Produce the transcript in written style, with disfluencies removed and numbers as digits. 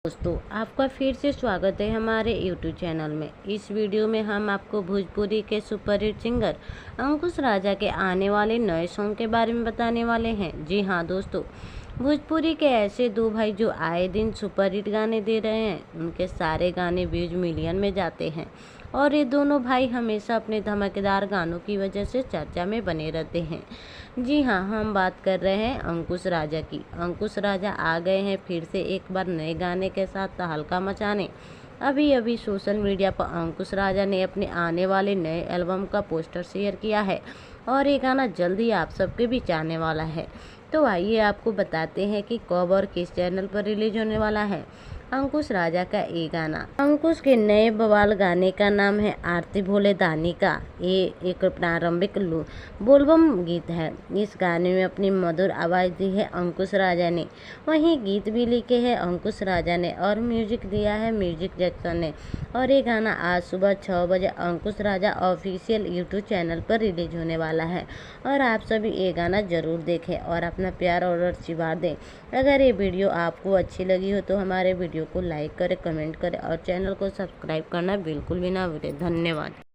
दोस्तों, आपका फिर से स्वागत है हमारे YouTube चैनल में। इस वीडियो में हम आपको भोजपुरी के सुपरहिट सिंगर अंकुश राजा के आने वाले नए सॉन्ग के बारे में बताने वाले हैं। जी हाँ दोस्तों, भोजपुरी के ऐसे दो भाई जो आए दिन सुपरहिट गाने दे रहे हैं। उनके सारे गाने व्यूज मिलियन में जाते हैं और ये दोनों भाई हमेशा अपने धमाकेदार गानों की वजह से चर्चा में बने रहते हैं। जी हाँ, हम बात कर रहे हैं अंकुश राजा की। अंकुश राजा आ गए हैं फिर से एक बार नए गाने के साथ तहलका मचाने। अभी अभी सोशल मीडिया पर अंकुश राजा ने अपने आने वाले नए एल्बम का पोस्टर शेयर किया है और ये गाना जल्द ही आप सबके बीच आने वाला है। तो आइए आपको बताते हैं कि कब और किस चैनल पर रिलीज होने वाला है अंकुश राजा का ये गाना। अंकुश के नए बवाल गाने का नाम है आरती भोले दानी का। ये एक प्रारंभिक बोलबम गीत है। इस गाने में अपनी मधुर आवाज़ दी है अंकुश राजा ने। वहीं गीत भी लिखे हैं अंकुश राजा ने और म्यूजिक दिया है म्यूजिक जैक्सन ने। और ये गाना आज सुबह 6 बजे अंकुश राजा ऑफिशियल यूट्यूब चैनल पर रिलीज होने वाला है और आप सभी ये गाना ज़रूर देखें और अपना प्यार और आशीर्वाद दें। अगर ये वीडियो आपको अच्छी लगी हो तो हमारे वीडियो को लाइक करें, कमेंट करें और चैनल को सब्सक्राइब करना बिल्कुल भी ना भूलें। धन्यवाद।